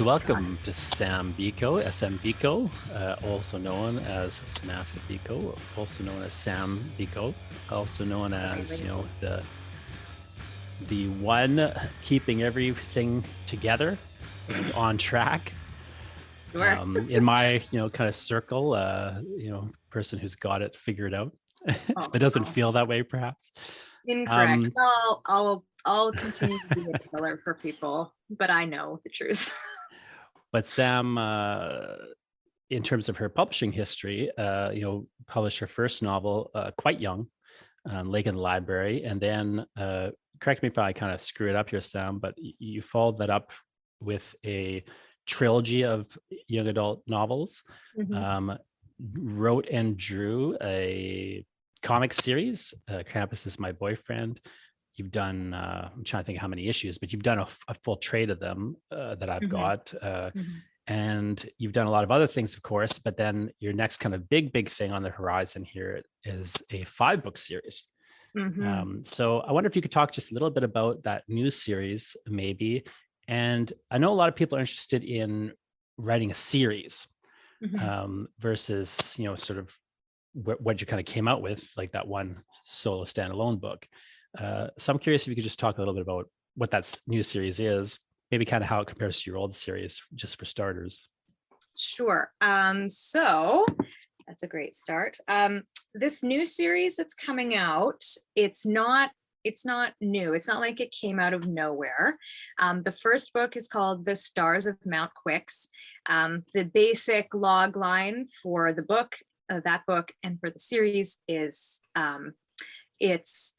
welcome to Sam Beiko, SM Beiko, also known as Samantha Beiko, also known as Sam Beiko, also known as, the one keeping everything together and on track. Sure. In my, kind of circle, person who's got it figured out, but doesn't feel that way, perhaps. Incorrect. I'll continue to be a killer for people, but I know the truth. But Sam, in terms of her publishing history, published her first novel quite young, Lake in the Library, and then correct me if I kind of screw it up here, Sam, but you followed that up with a trilogy of young adult novels. Mm-hmm. Wrote and drew a comic series, Krampus is My Boyfriend. You've done, I'm trying to think how many issues, but you've done a full trade of them that I've got. And you've done a lot of other things, of course, but then your next kind of big thing on the horizon here is a 5-book series. So I wonder if you could talk just a little bit about that new series, maybe. And I know a lot of people are interested in writing a series versus, sort of what you kind of came out with, like that one solo standalone book. So I'm curious if you could just talk a little bit about what that new series is, maybe kind of how it compares to your old series, just for starters. Sure. So that's a great start. This new series that's coming out, it's not new. It's not like it came out of nowhere. The first book is called The Stars of Mount Quix. The basic log line for the book, that book, and for the series is it's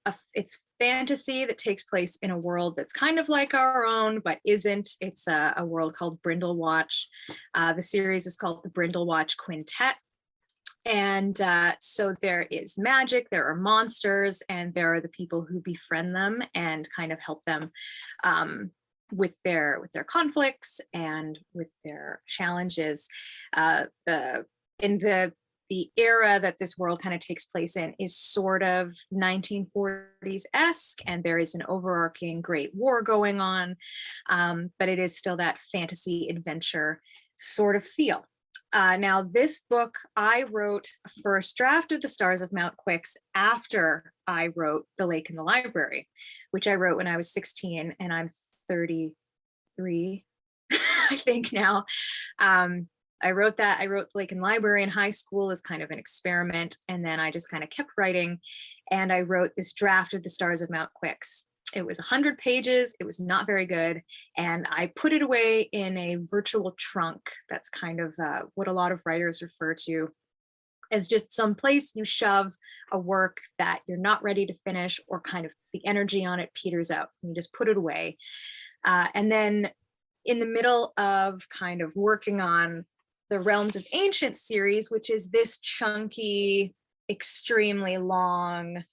fantasy that takes place in a world that's kind of like our own, but isn't. It's a world called Brindlewatch. The series is called the Brindlewatch Quintet. And so there is magic, there are monsters, and there are the people who befriend them and kind of help them with their conflicts and with their challenges. The era that this world kind of takes place in is sort of 1940s-esque, and there is an overarching great war going on, but it is still that fantasy adventure sort of feel. Now, this book, I wrote a first draft of The Stars of Mount Quix after I wrote The Lake in the Library, which I wrote when I was 16, and I'm 33, I think now. I wrote The Lake in the Library in high school as kind of an experiment, and then I just kind of kept writing, and I wrote this draft of The Stars of Mount Quix. It was 100 pages. It was not very good. And I put it away in a virtual trunk. That's kind of what a lot of writers refer to as just some place you shove a work that you're not ready to finish, or kind of the energy on it peters out. And you just put it away. And then in the middle of kind of working on the Realms of Ancient series, which is this chunky, extremely long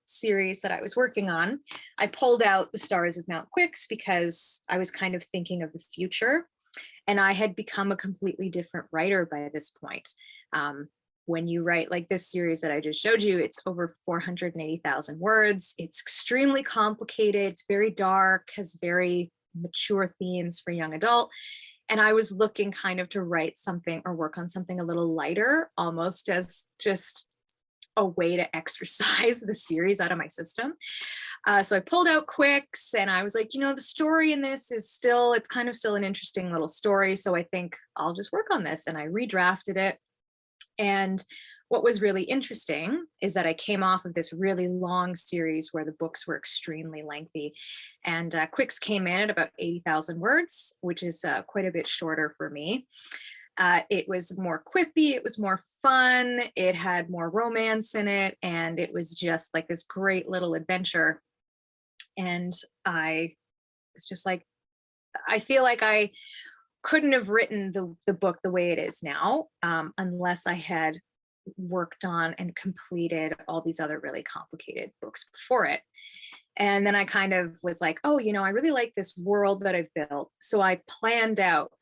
series that I was working on, I pulled out The Stars of Mount Quix because I was kind of thinking of the future, and I had become a completely different writer by this point. When you write like this series that I just showed you, it's over 480,000 words. It's extremely complicated. It's very dark, has very mature themes for young adult. And I was looking kind of to write something or work on something a little lighter, almost as just a way to exercise the series out of my system. So I pulled out Quix, and I was like, the story in this is it's kind of still an interesting little story. So I think I'll just work on this. And I redrafted it. And what was really interesting is that I came off of this really long series where the books were extremely lengthy. And Quix came in at about 80,000 words, which is quite a bit shorter for me. It was more quippy, it was more fun, it had more romance in it, and it was just like this great little adventure. And I was just like, I feel like I couldn't have written the book the way it is now unless I had worked on and completed all these other really complicated books before it. And then I kind of was like, I really like this world that I've built. So I planned out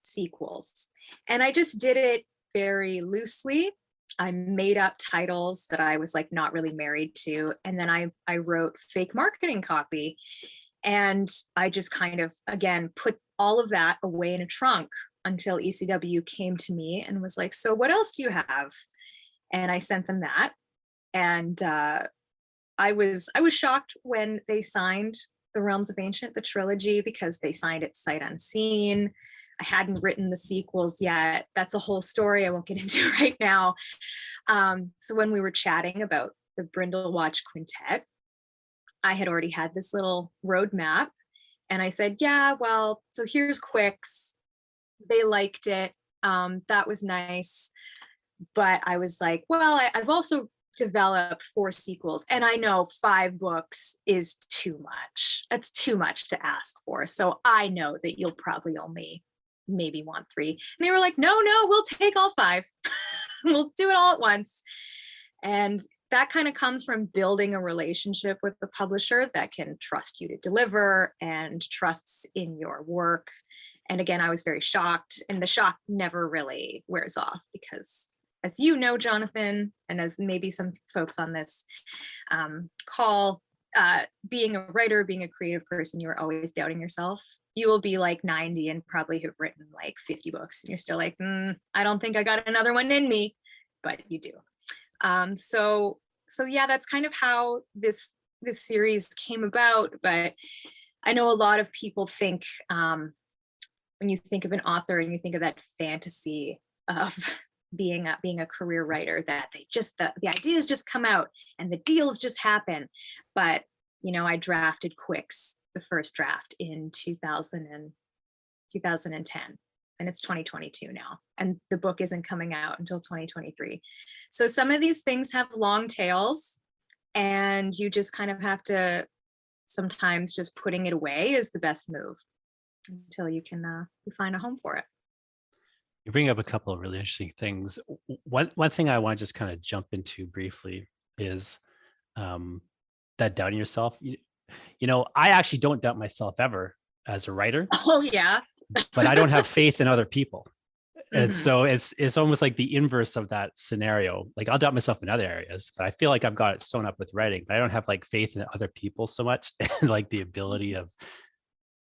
sequels, and I just did it very loosely. I made up titles that I was like not really married to, and then I wrote fake marketing copy, and I just kind of again put all of that away in a trunk until ECW came to me and was like, so what else do you have? And I sent them that. And I was shocked when they signed The Realms of Ancient, the trilogy, because they signed it sight unseen. I hadn't written the sequels yet. That's a whole story I won't get into right now. So when we were chatting about the Brindlewatch Quintet, I had already had this little roadmap. And I said, yeah, well, so here's Quicks. They liked it. That was nice. But I was like, well, I've also developed 4 sequels, and I know 5 books is too much. That's too much to ask for. So I know that you'll probably only maybe want 3. And they were like, no, we'll take all 5. We'll do it all at once. And that kind of comes from building a relationship with the publisher that can trust you to deliver and trusts in your work. And again, I was very shocked, and the shock never really wears off because, as you know, Jonathan, and as maybe some folks on this call, being a writer, being a creative person, you're always doubting yourself. You will be like 90 and probably have written like 50 books, and you're still like, I don't think I got another one in me, but you do. So yeah, that's kind of how this series came about. But I know a lot of people think, when you think of an author and you think of that fantasy of being a career writer, that they just the ideas just come out and the deals just happen. But I drafted Quicks, the first draft, in 2010, and it's 2022 now, and the book isn't coming out until 2023. So some of these things have long tails, and you just kind of have to, sometimes just putting it away is the best move until you can you find a home for it. You bring up a couple of really interesting things. One thing I want to just kind of jump into briefly is that doubting yourself. I actually don't doubt myself ever as a writer. Oh yeah. But I don't have faith in other people. And so it's almost like the inverse of that scenario. Like, I'll doubt myself in other areas, but I feel like I've got it sewn up with writing, but I don't have like faith in other people so much, and like the ability of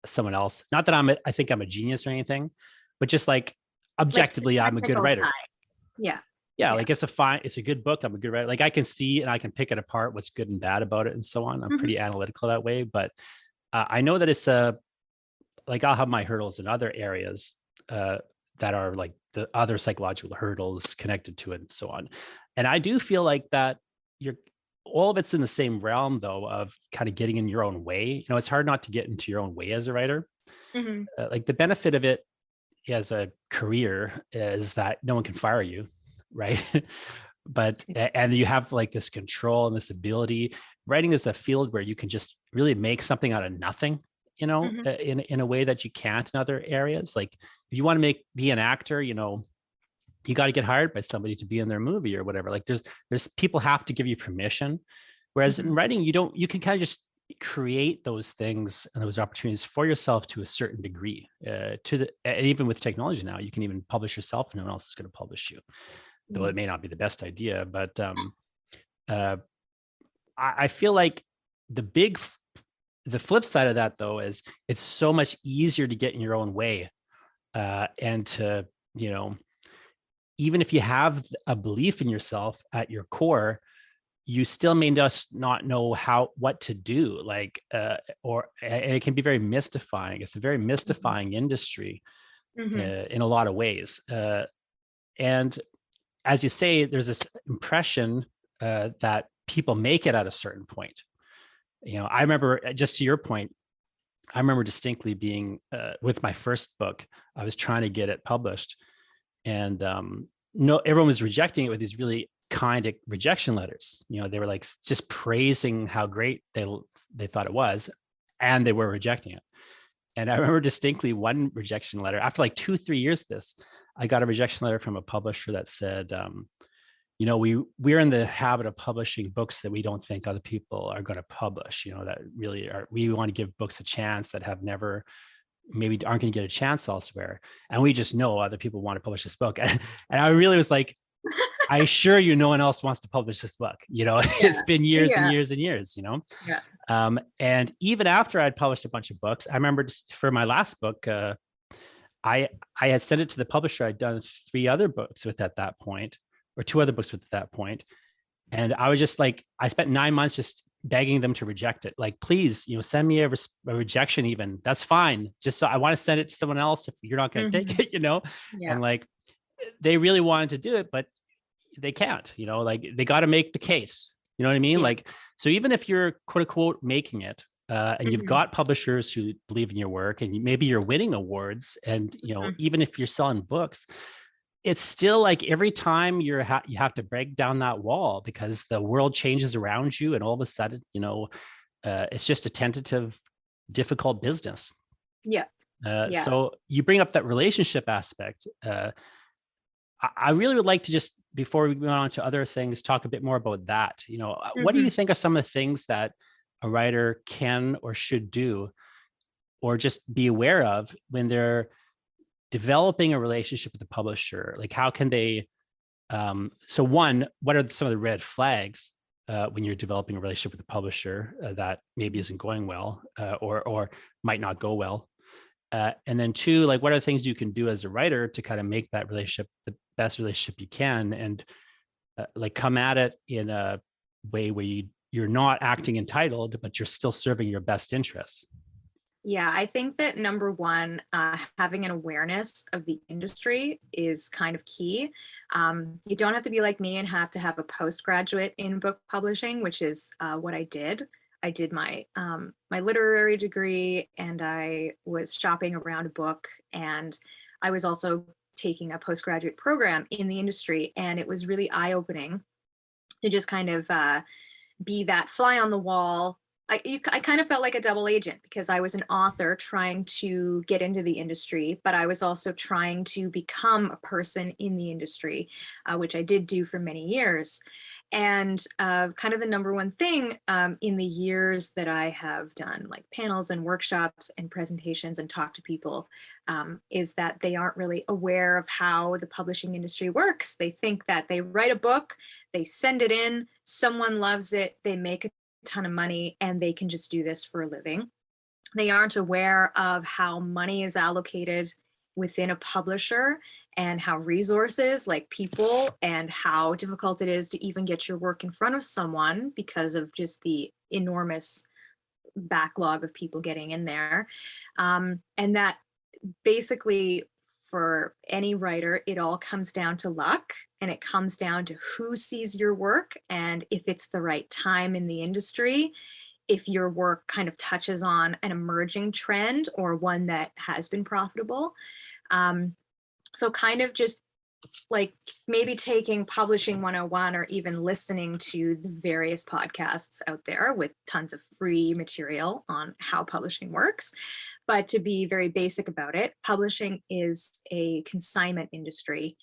someone else. Not that I think I'm a genius or anything, but just like objectively, I'm a good writer. Side. Yeah, like it's a good book. I'm a good writer. Like, I can see and I can pick it apart, what's good and bad about it and so on. I'm pretty analytical that way, but I know that it's like, I'll have my hurdles in other areas that are like the other psychological hurdles connected to it and so on. And I do feel like that all of it's in the same realm, though, of kind of getting in your own way. It's hard not to get into your own way as a writer. Like, the benefit of it as a career is that no one can fire you, right? And you have like this control and this ability. Writing is a field where you can just really make something out of nothing, in a way that you can't in other areas. Like, if you want to be an actor, you got to get hired by somebody to be in their movie or whatever. Like, there's people have to give you permission. Whereas in writing, you can kind of just create those things and those opportunities for yourself to a certain degree. And even with technology now, you can even publish yourself and no one else is going to publish you. Though it may not be the best idea, but I feel like the flip side of that, though, is it's so much easier to get in your own way, and to, even if you have a belief in yourself at your core, you still may just not know what to do. Like, and it can be very mystifying. It's a very mystifying industry in a lot of ways. And as you say, there's this impression that people make it at a certain point. I remember, just to your point, I remember distinctly being with my first book. I was trying to get it published, and everyone was rejecting it with these really kind rejection letters. They were like just praising how great they thought it was, and they were rejecting it. And I remember distinctly one rejection letter after like 2-3 years of this. I got a rejection letter from a publisher that said, we're in the habit of publishing books that we don't think other people are going to publish, that really we want to give books a chance that have never, maybe aren't going to get a chance elsewhere. And we just know other people want to publish this book. And I really was like, I assure you, no one else wants to publish this book. Yeah. It's been years and Yeah. years and years, Yeah. And even after I'd published a bunch of books, I remember just for my last book, I had sent it to the publisher. I'd done 3 other books with at that point, or 2 other books with at that point. And I was just like, I spent 9 months just begging them to reject it. Like, please, send me a rejection even. That's fine. Just so I want to send it to someone else if you're not going to take it, Yeah. And like, they really wanted to do it, but they can't, like they got to make the case. You know what I mean? Yeah. Like, so even if you're quote unquote making it, and you've got publishers who believe in your work, and maybe you're winning awards, and even if you're selling books, it's still like every time you have to break down that wall because the world changes around you, and all of a sudden, it's just a tentative, difficult business. Yeah. Yeah. So you bring up that relationship aspect. I really would like to just, before we move on to other things, talk a bit more about that. What do you think are some of the things that a writer can or should do, or just be aware of when they're developing a relationship with the publisher? Like, how can they, so one, what are some of the red flags when you're developing a relationship with the publisher that maybe isn't going well, or might not go well? And then 2, like, what are the things you can do as a writer to kind of make that relationship the best relationship you can, and like come at it in a way where you're not acting entitled, but you're still serving your best interests? Yeah, I think that number one, having an awareness of the industry is kind of key. You don't have to be like me and have to have a postgraduate in book publishing, which is what I did. I did my my literary degree, and I was shopping around a book, and I was also taking a postgraduate program in the industry, and it was really eye-opening to just kind of be that fly on the wall. I kind of felt like a double agent because I was an author trying to get into the industry, but I was also trying to become a person in the industry, which I did do for many years. And kind of the number one thing in the years that I have done like panels and workshops and presentations and talk to people is that they aren't really aware of how the publishing industry works. They think that they write a book, they send it in, someone loves it, they make a ton of money, and they can just do this for a living. They aren't aware of how money is allocated within a publisher, and how resources like people, and how difficult it is to even get your work in front of someone because of just the enormous backlog of people getting in there. And that basically, for any writer, it all comes down to luck, and it comes down to who sees your work, and if it's the right time in the industry, if your work kind of touches on an emerging trend or one that has been profitable. So kind of just like maybe taking Publishing 101, or even listening to the various podcasts out there with tons of free material on how publishing works. But to be very basic about it, publishing is a consignment industry,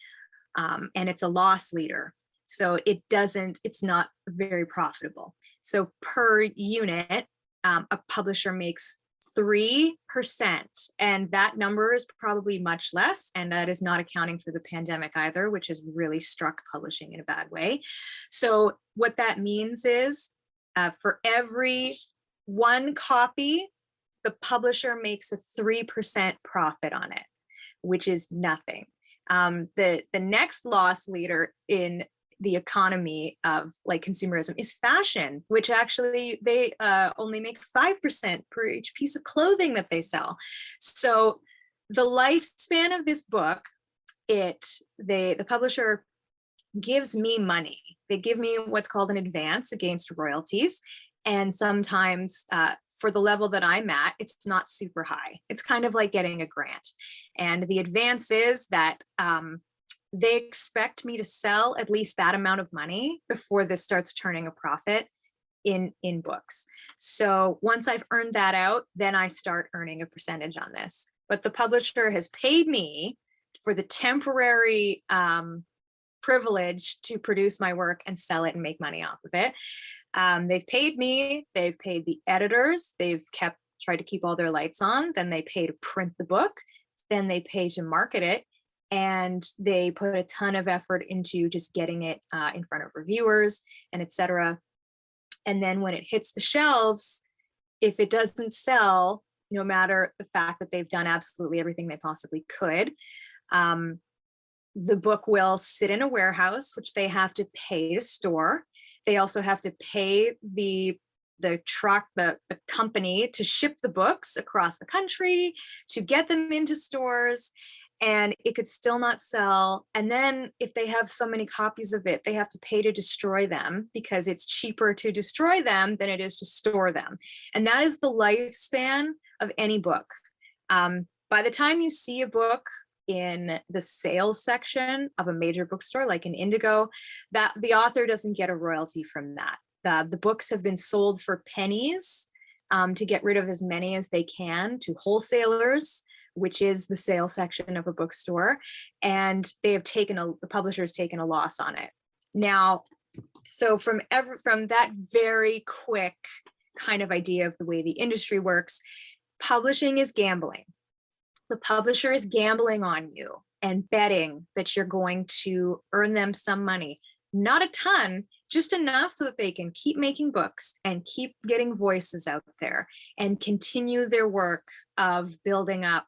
and it's a loss leader. So it's not very profitable. So per unit, a publisher makes 3%, and that number is probably much less, and that is not accounting for the pandemic either, which has really struck publishing in a bad way. So what that means is for every 1 copy, the publisher makes a 3% profit on it, which is nothing. The next loss leader in the economy of like consumerism is fashion, which actually they only make 5% per each piece of clothing that they sell. So the lifespan of this book, the publisher gives me money. They give me what's called an advance against royalties. And sometimes for the level that I'm at, it's not super high. It's kind of like getting a grant. And the advance is that they expect me to sell at least that amount of money before this starts turning a profit in books. So once I've earned that out, then I start earning a percentage on this. But the publisher has paid me for the temporary privilege to produce my work and sell it and make money off of it. They've paid me, they've paid the editors, they've tried to keep all their lights on, then they pay to print the book, then they pay to market it. and they put a ton of effort into just getting it in front of reviewers and etc. And then when it hits the shelves, if it doesn't sell, no matter the fact that they've done absolutely everything they possibly could, the book will sit in a warehouse, which they have to pay to store. They also have to pay the truck, the company, to ship the books across the country, to get them into stores, and it could still not sell. And then if they have so many copies of it, they have to pay to destroy them, because it's cheaper to destroy them than it is to store them. And that is the lifespan of any book. By the time you see a book in the sales section of a major bookstore, like in Indigo, that the author doesn't get a royalty from that. The books have been sold for pennies to get rid of as many as they can to wholesalers, which is the sale section of a bookstore, and they have the publisher's taken a loss on it. Now, so from that very quick kind of idea of the way the industry works, publishing is gambling. The publisher is gambling on you and betting that you're going to earn them some money. Not a ton, just enough so that they can keep making books and keep getting voices out there and continue their work of building up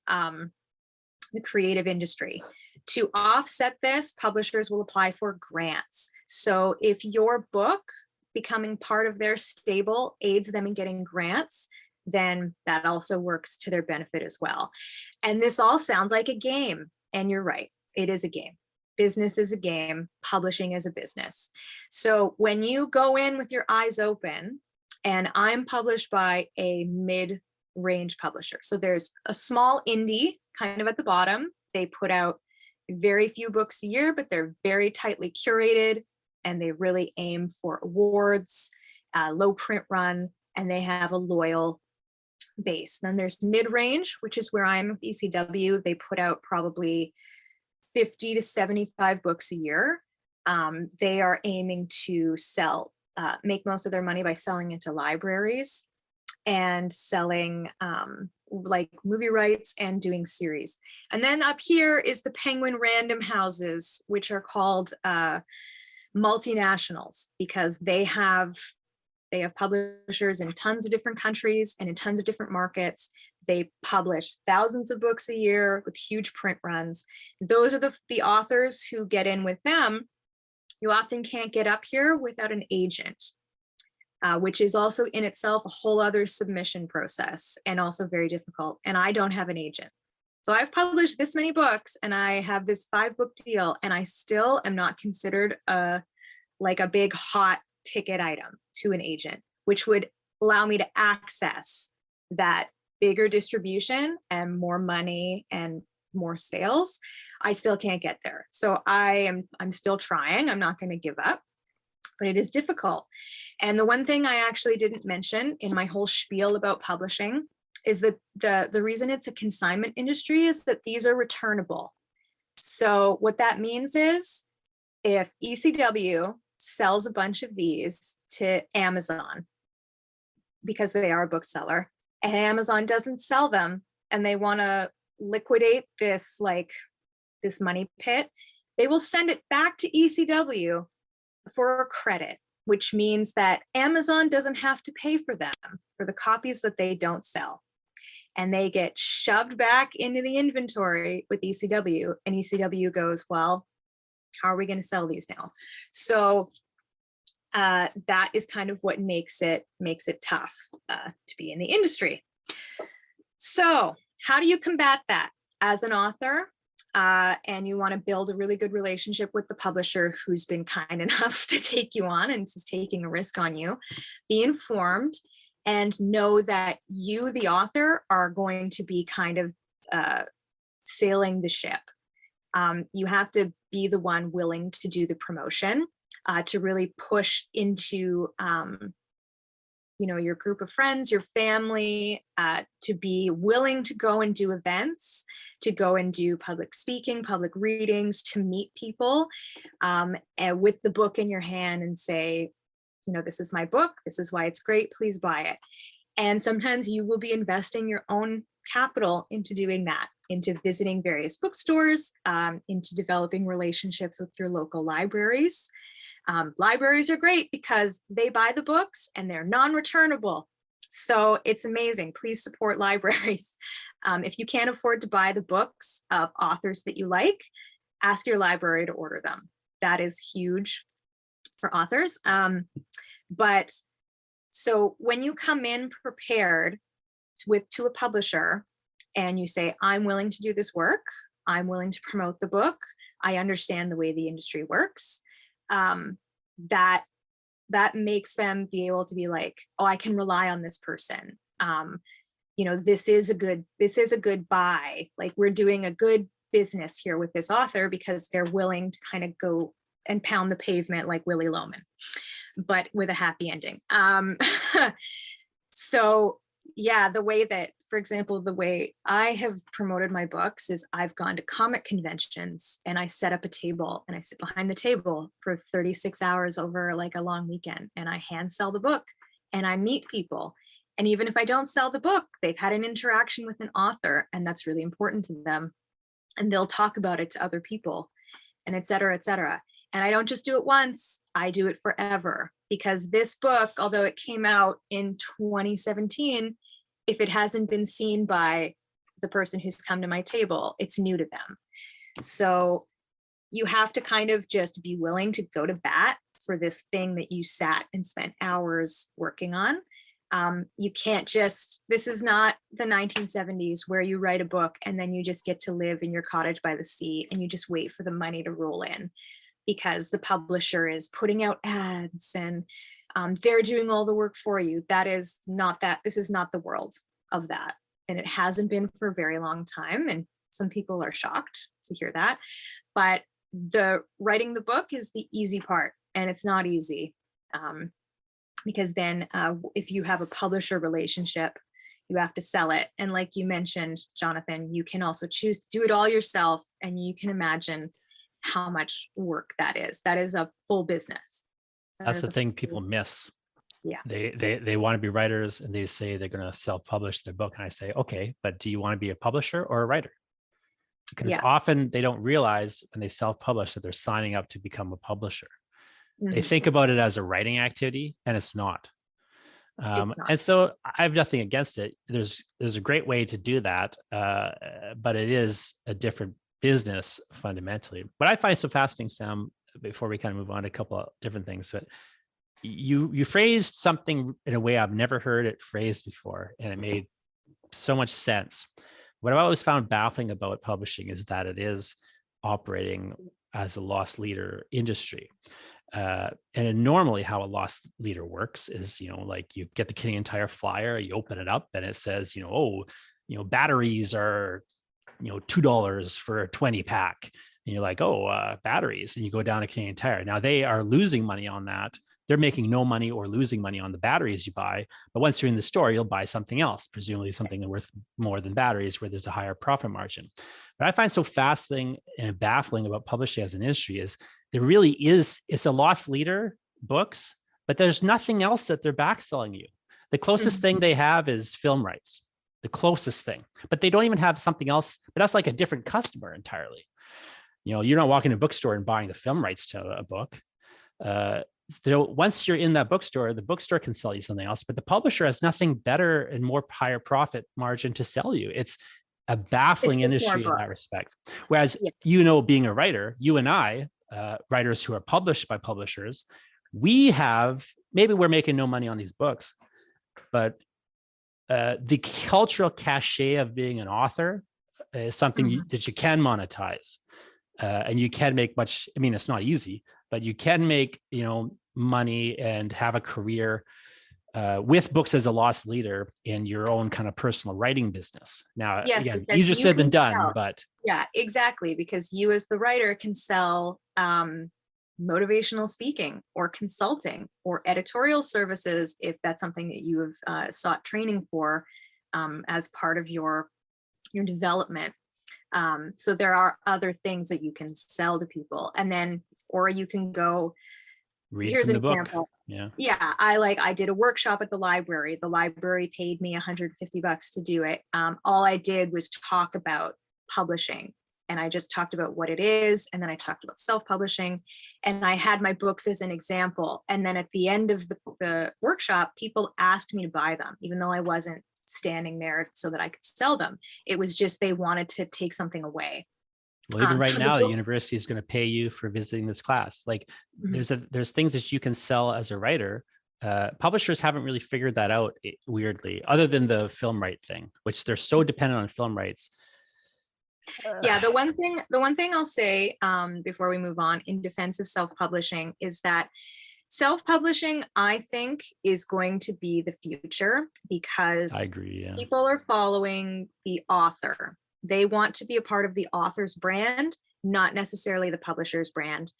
the creative industry. To offset this, publishers will apply for grants. So if your book becoming part of their stable aids them in getting grants, then that also works to their benefit as well. And this all sounds like a game, and you're right, it is a game. Business is a game, publishing is a business. So when you go in with your eyes open, and I'm published by a mid-range publisher. So there's a small indie kind of at the bottom. They put out very few books a year, but they're very tightly curated, and they really aim for awards, low print run, and they have a loyal base. Then there's mid-range, which is where I'm with ECW. They put out probably 50 to 75 books a year. They are aiming to make most of their money by selling into libraries and selling like movie rights and doing series. And then up here is the Penguin Random Houses, which are called multinationals, because they have publishers in tons of different countries and in tons of different markets. They publish thousands of books a year with huge print runs. Those are the authors who get in with them. You often can't get up here without an agent, which is also in itself a whole other submission process and also very difficult. And I don't have an agent. So I've published this many books and I have this 5-book deal, and I still am not considered like a big hot ticket item to an agent, which would allow me to access that bigger distribution and more money and more sales. I still can't get there. So I'm still trying. I'm not going to give up, but it is difficult. And the one thing I actually didn't mention in my whole spiel about publishing is that the reason it's a consignment industry is that these are returnable. So what that means is if ECW sells a bunch of these to Amazon because they are a bookseller, and Amazon doesn't sell them and they want to liquidate this money pit, they will send it back to ECW for a credit, which means that Amazon doesn't have to pay for them for the copies that they don't sell. And they get shoved back into the inventory with ECW, and ECW goes, well, how are we going to sell these now? So that is kind of what makes it tough to be in the industry. So how do you combat that as an author? And you want to build a really good relationship with the publisher who's been kind enough to take you on and is taking a risk on you. Be informed and know that you, the author, are going to be kind of sailing the ship. You have to be the one willing to do the promotion, to really push into your group of friends, your family, to be willing to go and do events, to go and do public speaking, public readings, to meet people, and with the book in your hand and say, this is my book, this is why it's great, please buy it. And sometimes you will be investing your own capital into doing that. into visiting various bookstores, into developing relationships with your local libraries. Libraries are great because they buy the books and they're non-returnable. So it's amazing. Please support libraries. If you can't afford to buy the books of authors that you like, ask your library to order them. That is huge for authors. But so when you come in prepared to a publisher and you say, I'm willing to do this work, I'm willing to promote the book, I understand the way the industry works, that makes them be able to be like, oh, I can rely on this person. This is a good buy. Like, we're doing a good business here with this author because they're willing to kind of go and pound the pavement like Willy Loman, but with a happy ending. So yeah, the way that, for example, the way I have promoted my books is I've gone to comic conventions and I set up a table and I sit behind the table for 36 hours over like a long weekend, and I hand sell the book and I meet people. And even if I don't sell the book, they've had an interaction with an author and that's really important to them. And they'll talk about it to other people, and et cetera, et cetera. And I don't just do it once, I do it forever, because this book, although it came out in 2017, if it hasn't been seen by the person who's come to my table, it's new to them. So you have to kind of just be willing to go to bat for this thing that you sat and spent hours working on. You can't just, this is not the 1970s where you write a book and then you just get to live in your cottage by the sea and you just wait for the money to roll in because the publisher is putting out ads and they're doing all the work for you. This is not the world of that. And it hasn't been for a very long time. And some people are shocked to hear that. But the writing the book is the easy part, and it's not easy. Because then if you have a publisher relationship, you have to sell it. And like you mentioned, Jonathan, you can also choose to do it all yourself. And you can imagine how much work that is. That is a full business. That's the thing people miss. Yeah. They want to be writers and they say they're going to self-publish their book. And I say, okay, but do you want to be a publisher or a writer? Because often they don't realize when they self-publish that they're signing up to become a publisher. They think about it as a writing activity, and it's not. And so I have nothing against it. There's a great way to do that, but it is a different business fundamentally. What I find so fascinating, Sam, before we kind of move on to a couple of different things, but you phrased something in a way I've never heard it phrased before, and it made so much sense. What I've always found baffling about publishing is that it operating as a loss leader industry. And normally how a loss leader works is, like you get the Canadian Tire flyer, you open it up and it says, batteries are, $2 for a 20 pack. And you're like, batteries. And you go down to Canadian Tire. Now they are losing money on that. They're making no money or losing money on the batteries you buy. But once you're in the store, you'll buy something else, presumably something worth more than batteries where there's a higher profit margin. What I find so fascinating and baffling about publishing as an industry is there really it's a loss leader books, but there's nothing else that they're back selling you. The closest thing they have is film rights, the closest thing, but they don't even have something else, but that's like a different customer entirely. You're not walking to a bookstore and buying the film rights to a book. Once you're in that bookstore, the bookstore can sell you something else, but the publisher has nothing better and more higher profit margin to sell you. It's a baffling industry in that respect. Whereas, being a writer, you and I, writers who are published by publishers, maybe we're making no money on these books, but the cultural cachet of being an author is something that you can monetize. And you can make it's not easy, but you can make, money and have a career with books as a loss leader in your own kind of personal writing business. Now, again, easier said than done, but. Yeah, exactly. Because you as the writer can sell motivational speaking or consulting or editorial services, if that's something that you have sought training for as part of your development. So there are other things that you can sell to people, and then, or you can go, here's an example. Yeah. I did a workshop at the library. The library paid me $150 to do it. All I did was talk about publishing. And I just talked about what it is. And then I talked about self-publishing. And I had my books as an example. And then at the end of the workshop, people asked me to buy them, even though I wasn't standing there so that I could sell them. It was just they wanted to take something away. Well, even right So now, the university is going to pay you for visiting this class. Like there's things that you can sell as a writer. Publishers haven't really figured that out, weirdly, other than the film right thing, which they're so dependent on film rights. Yeah, the one thing I'll say before we move on in defense of self-publishing is that self-publishing, I think, is going to be the future, because I agree, yeah. people are following the author. They want to be a part of the author's brand, not necessarily the publisher's brand.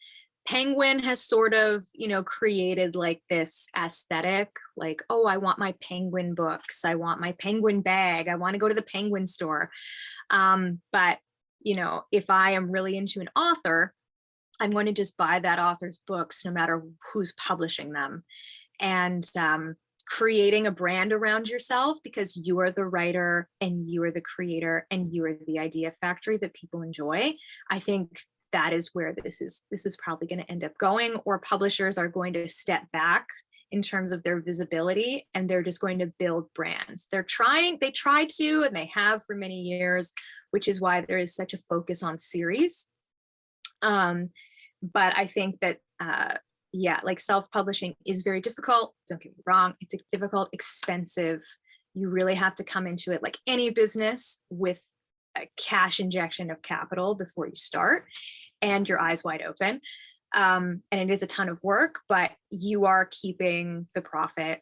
Penguin has sort of, created like this aesthetic, like, oh, I want my Penguin books. I want my Penguin bag. I want to go to the Penguin store. But, if I am really into an author, I'm going to just buy that author's books, no matter who's publishing them. And creating a brand around yourself, because you are the writer and you are the creator and you are the idea factory that people enjoy. I think that is where this is probably going to end up going, or publishers are going to step back in terms of their visibility, and they're just going to build brands. They try to, and they have for many years, which is why there is such a focus on series. But I think that, like self-publishing is very difficult. Don't get me wrong. It's difficult, expensive. You really have to come into it like any business with a cash injection of capital before you start, and your eyes wide open. And it is a ton of work, but you are keeping the profit,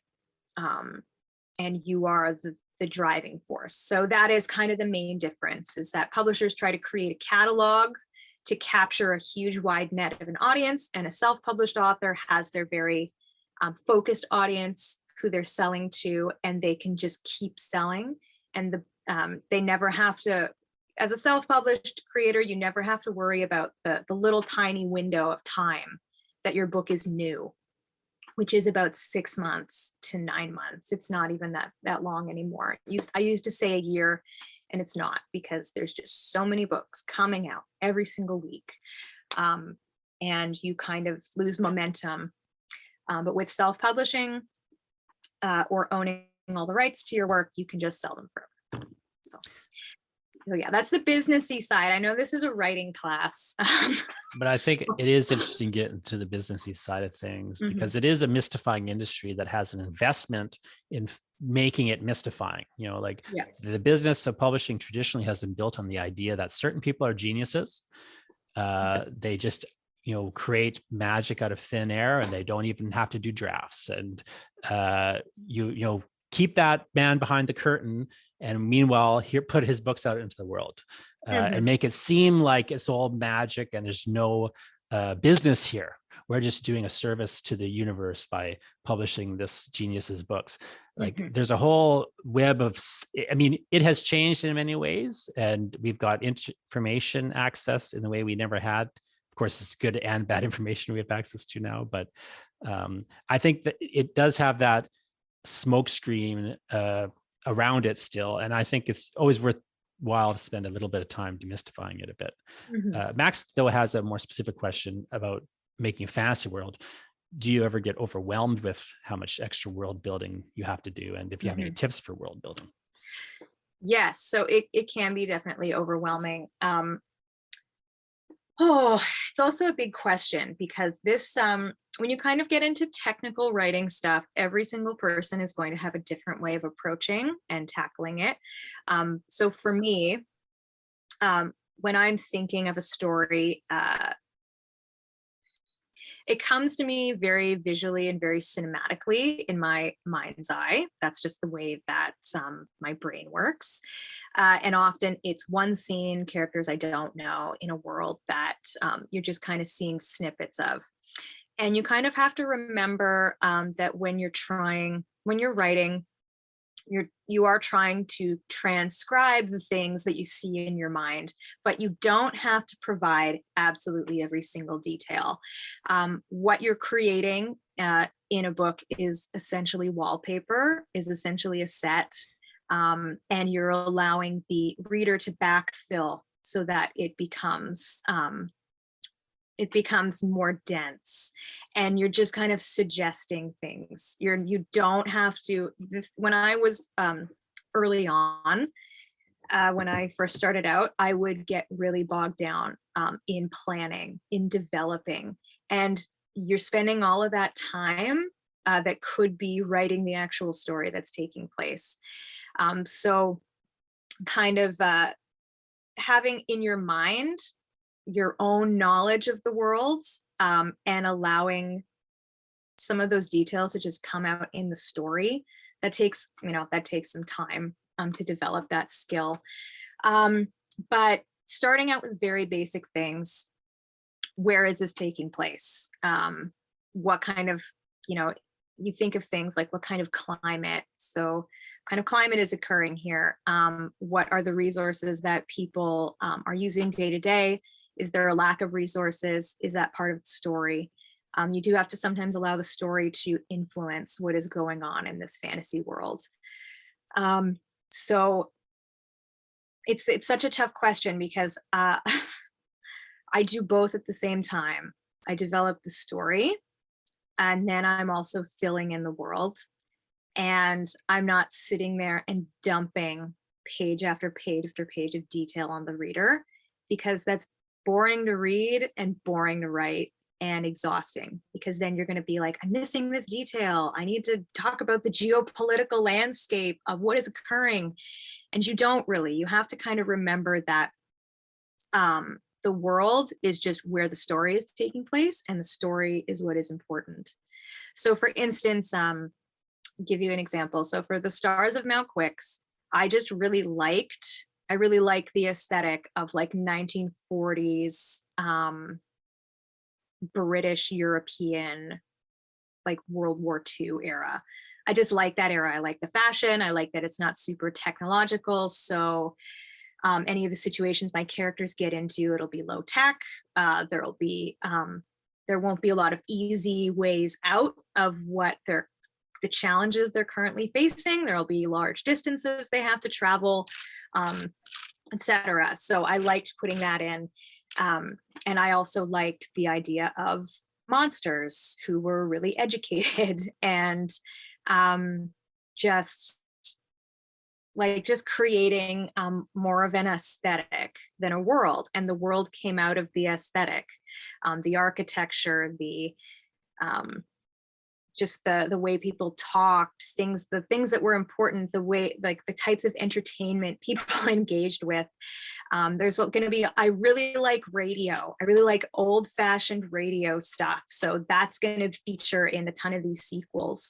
and you are the driving force. So that is kind of the main difference, is that publishers try to create a catalog to capture a huge wide net of an audience, and a self-published author has their very focused audience who they're selling to, and they can just keep selling. And they never have to, as a self-published creator, you never have to worry about the little tiny window of time that your book is new, which is about 6 months to 9 months. It's not even that long anymore. I used to say a year, and it's not, because there's just so many books coming out every single week. And you kind of lose momentum. But with self-publishing or owning all the rights to your work, you can just sell them forever. So yeah, that's the businessy side. I know this is a writing class. But I think it is interesting to get into the businessy side of things, because it is a mystifying industry that has an investment in making it mystifying. The business of publishing traditionally has been built on the idea that certain people are geniuses. They just create magic out of thin air, and they don't even have to do drafts. And you keep that man behind the curtain, and meanwhile put his books out into the world, and make it seem like it's all magic and there's no business here. We're just doing a service to the universe by publishing this genius's books. There's a whole web of, it has changed in many ways, and we've got information access in the way we never had. Of course, it's good and bad information we have access to now, but I think that it does have that smoke screen around it still, and I think it's always worthwhile to spend a little bit of time demystifying it a bit. Max, though, has a more specific question about making a fantasy world. Do you ever get overwhelmed with how much extra world building you have to do, and if you have any tips for world building? Yes, so it can be definitely overwhelming. It's also a big question, because this, when you kind of get into technical writing stuff, every single person is going to have a different way of approaching and tackling it. So for me, when I'm thinking of a story, it comes to me very visually and very cinematically in my mind's eye. That's just the way that my brain works. And often it's one scene, characters I don't know, in a world that you're just kind of seeing snippets of. And you kind of have to remember that when you're writing, you are trying to transcribe the things that you see in your mind, but you don't have to provide absolutely every single detail. What you're creating in a book is essentially wallpaper, is essentially a set, and you're allowing the reader to backfill so that it becomes more dense, and you're just kind of suggesting things. You don't have to, when I was early on, when I first started out, I would get really bogged down in planning, in developing, and you're spending all of that time that could be writing the actual story that's taking place. So kind of having in your mind your own knowledge of the world, and allowing some of those details to just come out in the story, that takes some time to develop that skill. But starting out with very basic things: where is this taking place? What kind of, you think of things like what kind of climate, so kind of climate is occurring here. What are the resources that people are using day to day? Is there a lack of resources? Is that part of the story? You do have to sometimes allow the story to influence what is going on in this fantasy world. So it's such a tough question, because I do both at the same time. I develop the story, and then I'm also filling in the world. And I'm not sitting there and dumping page after page after page of detail on the reader, because that's boring to read and boring to write and exhausting, because then you're going to be like, I'm missing this detail. I need to talk about the geopolitical landscape of what is occurring. And you don't really. You have to kind of remember that the world is just where the story is taking place, and the story is what is important. So for instance, give you an example. So for the Stars of Mount Quix, I really liked the aesthetic of like 1940s British European, like World War II era. I just like that era. I like the fashion. I like that it's not super technological. So any of the situations my characters get into, it'll be low tech. There won't be a lot of easy ways out of the challenges they're currently facing. There'll be large distances they have to travel, etc. So I liked putting that in. And I also liked the idea of monsters who were really educated and just creating more of an aesthetic than a world. And the world came out of the aesthetic, the architecture, the just the way people talked, the things that were important, the way, like the types of entertainment people engaged with. There's going to be, I really like radio. I really like old fashioned radio stuff. So that's going to feature in a ton of these sequels.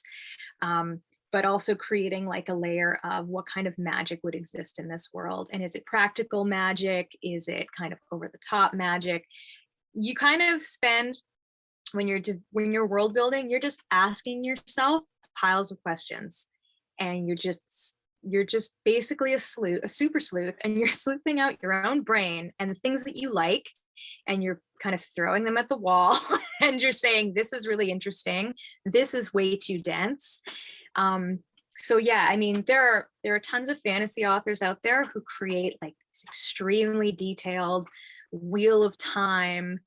But also creating like a layer of what kind of magic would exist in this world. And is it practical magic? Is it kind of over the top magic? You kind of spend, when you're world building, you're just asking yourself piles of questions, and you're just basically a super sleuth, and you're sleuthing out your own brain and the things that you like, and you're kind of throwing them at the wall and you're saying, this is really interesting. This is way too dense. So yeah, I mean, there are tons of fantasy authors out there who create like these extremely detailed Wheel of Time,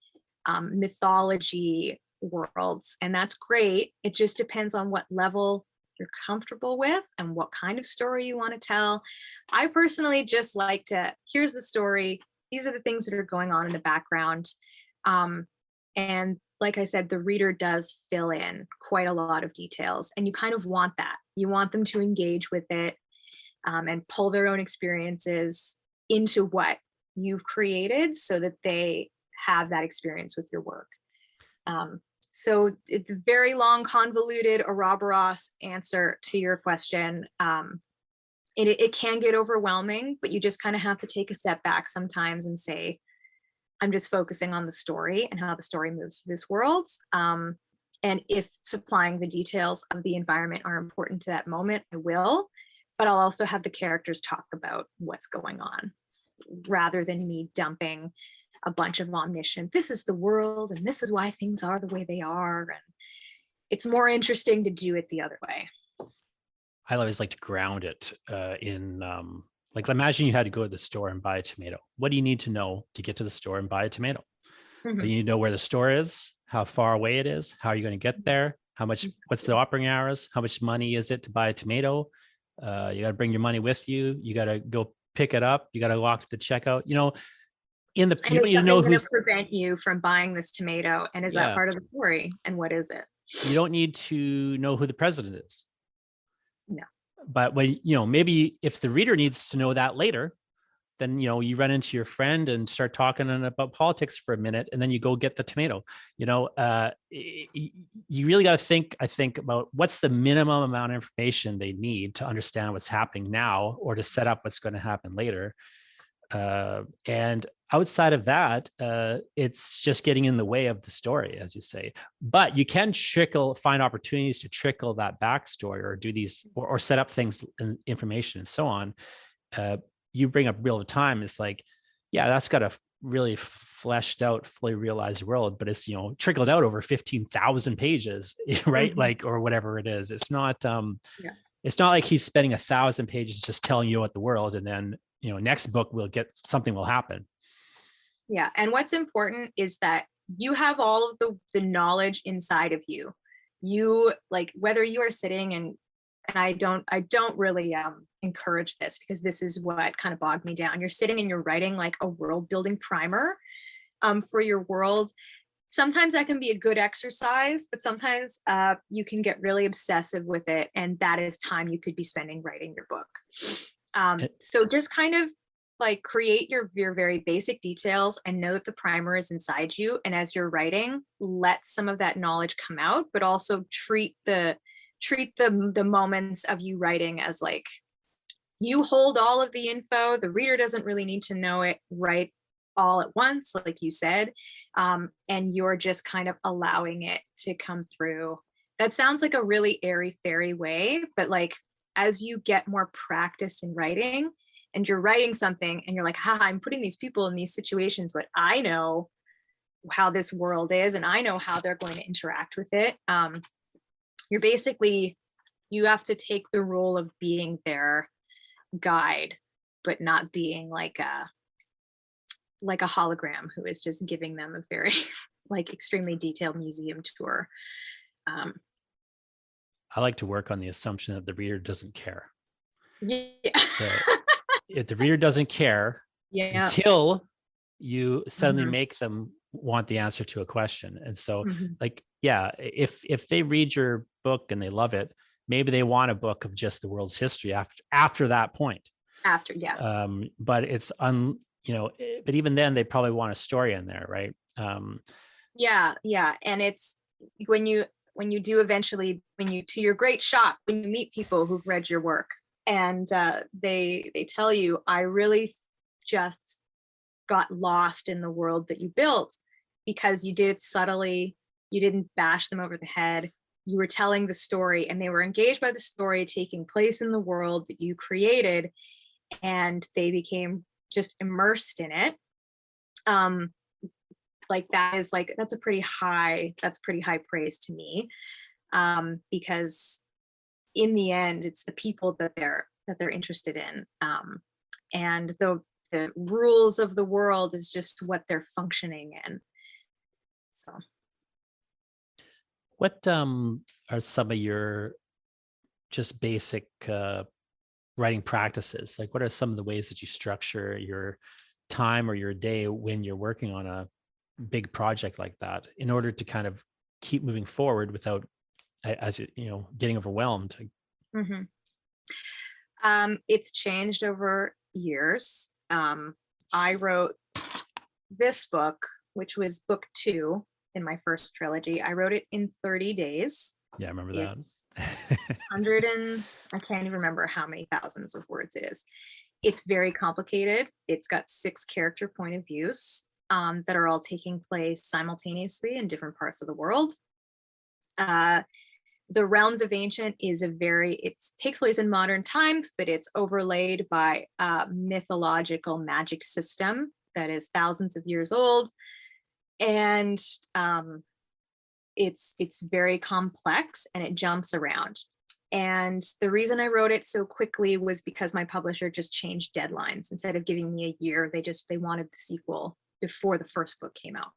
mythology worlds, and that's great. It just depends on what level you're comfortable with and what kind of story you want to tell. I personally just like to, here's the story, these are the things that are going on in the background. And like I said, the reader does fill in quite a lot of details, and you kind of want that. You want them to engage with it, and pull their own experiences into what you've created so that they have that experience with your work. So it's a very long, convoluted Ouroboros answer to your question. It can get overwhelming, but you just kind of have to take a step back sometimes and say, I'm just focusing on the story and how the story moves through this world. And if supplying the details of the environment are important to that moment, I will, but I'll also have the characters talk about what's going on, rather than me dumping a bunch of omniscient, this is the world and this is why things are the way they are. And it's more interesting to do it the other way. I always like to ground it in Like imagine you had to go to the store and buy a tomato. What do you need to know to get to the store and buy a tomato? You need to know where the store is, how far away it is, how are you going to get there, how much, what's the operating hours, how much money is it to buy a tomato? You got to bring your money with you. You got to go pick it up. You got to walk to the checkout. You know, you And don't is need to know something going who's. to prevent you from buying this tomato? And is that Yeah, part of the story? And what is it? you don't need to know who the president is. No. But when, you know, maybe if the reader needs to know that later, then, you know, you run into your friend and start talking about politics for a minute, and then you go get the tomato. You know, you really got to think, I think, about what's the minimum amount of information they need to understand what's happening now or to set up what's going to happen later. And outside of that, it's just getting in the way of the story, as you say. But you can find opportunities to trickle that backstory or do these or set up things and information and so on. You bring up Wheel of Time. It's like, yeah, that's got a really fleshed out, fully realized world, but it's, you know, trickled out over 15,000 pages, right? Like, or whatever it is. It's not, it's not like he's spending 1,000 pages just telling you about the world, and then, you know, next book will get something will happen. Yeah. And what's important is that you have all of the knowledge inside of you. You, like, whether you are sitting and I don't really encourage this, because this is what kind of bogged me down. You're sitting and you're writing like a world building primer for your world. Sometimes that can be a good exercise, but sometimes you can get really obsessive with it, and that is time you could be spending writing your book. So just kind of like create your very basic details and know that the primer is inside you. And as you're writing, let some of that knowledge come out, but also treat the moments of you writing as like you hold all of the info. The reader doesn't really need to know it right all at once, like you said, and you're just kind of allowing it to come through. That sounds like a really airy fairy way, but like as you get more practiced in writing and you're writing something and you're like, I'm putting these people in these situations, but I know how this world is and I know how they're going to interact with it. You're basically, you have to take the role of being their guide, but not being like a hologram who is just giving them a very like extremely detailed museum tour. I like to work on the assumption that the reader doesn't care. Yeah. If the reader doesn't care until you suddenly make them want the answer to a question. And so like, yeah, if they read your book and they love it, maybe they want a book of just the world's history after that point. But it's you know, but even then they probably want a story in there, right? Yeah. And it's when you do eventually, to your great shock, when you meet people who've read your work and they tell you, I really just got lost in the world that you built because you did it subtly. You didn't bash them over the head. You were telling the story and they were engaged by the story taking place in the world that you created, and they became just immersed in it. Like that's pretty high praise to me, because in the end it's the people that they're interested in, and the rules of the world is just what they're functioning in. So what are some of your just basic writing practices? Like, what are some of the ways that you structure your time or your day when you're working on a big project like that in order to kind of keep moving forward without, as you know, getting overwhelmed? It's changed over years. I wrote this book, which was book 2 in my first trilogy. I wrote it in 30 days. Yeah, I remember that. It's 100 and I can't even remember how many thousands of words it is. It's very complicated. It's got 6 character point of views that are all taking place simultaneously in different parts of the world. The Realms of Ancient is it takes place in modern times, but it's overlaid by a mythological magic system that is thousands of years old. And it's very complex and it jumps around. And the reason I wrote it so quickly was because my publisher just changed deadlines. Instead of giving me a year, they wanted the sequel before the first book came out,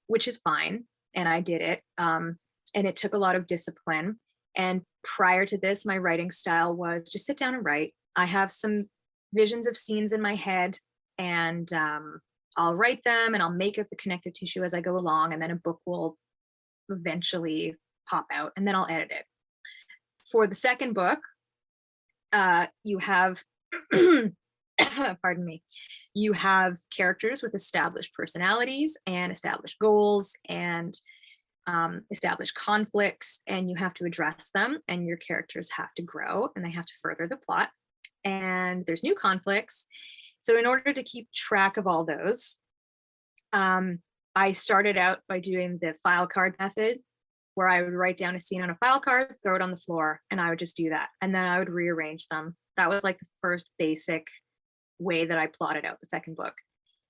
which is fine. And I did it. And it took a lot of discipline. And prior to this, my writing style was just sit down and write. I have some visions of scenes in my head, and I'll write them and I'll make up the connective tissue as I go along. And then a book will eventually pop out, and then I'll edit it. For the second book, you have, pardon me, you have characters with established personalities and established goals and established conflicts, and you have to address them, and your characters have to grow and they have to further the plot. And there's new conflicts. So in order to keep track of all those, I started out by doing the file card method, where I would write down a scene on a file card, throw it on the floor, and I would just do that. And then I would rearrange them. That was like the first basic way that I plotted out the second book.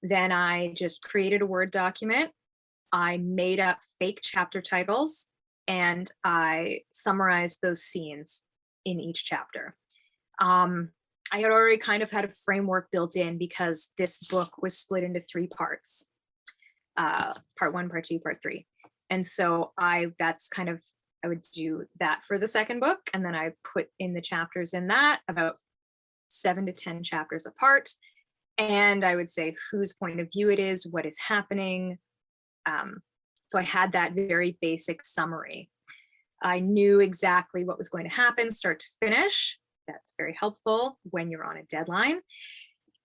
Then I just created a Word document. I made up fake chapter titles, and I summarized those scenes in each chapter. I had already kind of had a framework built in because this book was split into 3 parts, part 1, part 2, part 3. And so I would do that for the second book. And then I put in the chapters in that, about 7 to 10 chapters apart. And I would say whose point of view it is, what is happening. So I had that very basic summary. I knew exactly what was going to happen, start to finish. That's very helpful when you're on a deadline.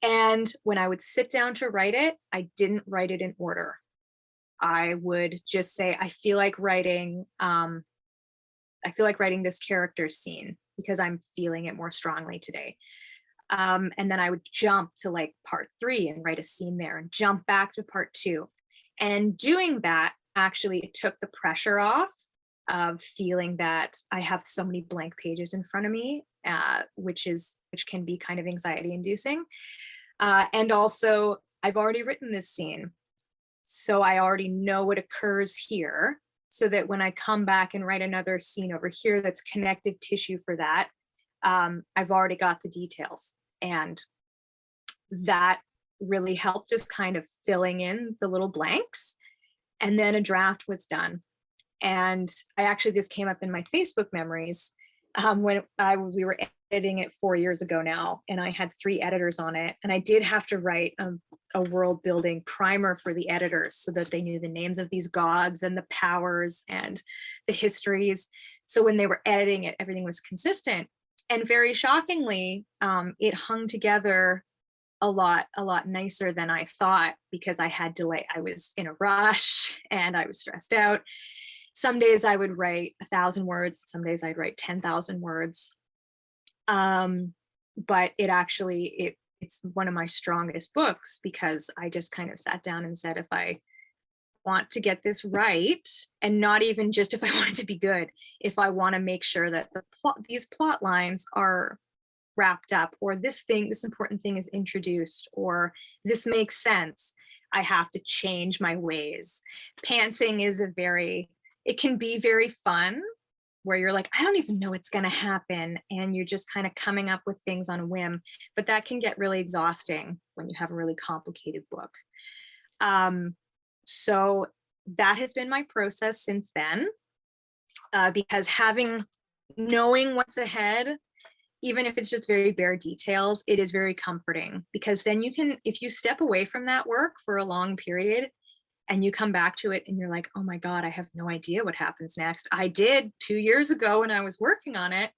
And when I would sit down to write it, I didn't write it in order. I would just say, I feel like writing this character's scene because I'm feeling it more strongly today. And then I would jump to like part 3 and write a scene there and jump back to part 2. And doing that, actually, it took the pressure off of feeling that I have so many blank pages in front of me, which can be kind of anxiety inducing. And also, I've already written this scene, so I already know what occurs here, so that when I come back and write another scene over here that's connective tissue for that, I've already got the details. And that really helped, just kind of filling in the little blanks. And then a draft was done. And this came up in my Facebook memories when we were editing it 4 years ago now, and I had 3 editors on it. And I did have to write a world building primer for the editors so that they knew the names of these gods and the powers and the histories. So when they were editing it, everything was consistent. And very shockingly, it hung together a lot nicer than I thought, because I had delay. I was in a rush and I was stressed out. Some days I would write 1,000 words. Some days I'd write 10,000 words. But it's one of my strongest books, because I just kind of sat down and said, if I want to get this right, and not even just if I want it to be good, if I want to make sure that these plot lines are wrapped up, or this important thing is introduced, or this makes sense, I have to change my ways. Pantsing it can be very fun, where you're like, I don't even know what's going to happen, and you're just kind of coming up with things on a whim. But that can get really exhausting when you have a really complicated book. So that has been my process since then, because knowing what's ahead, even if it's just very bare details, it is very comforting, because then you can, if you step away from that work for a long period and you come back to it and you're like, oh my God, I have no idea what happens next. I did 2 years ago when I was working on it.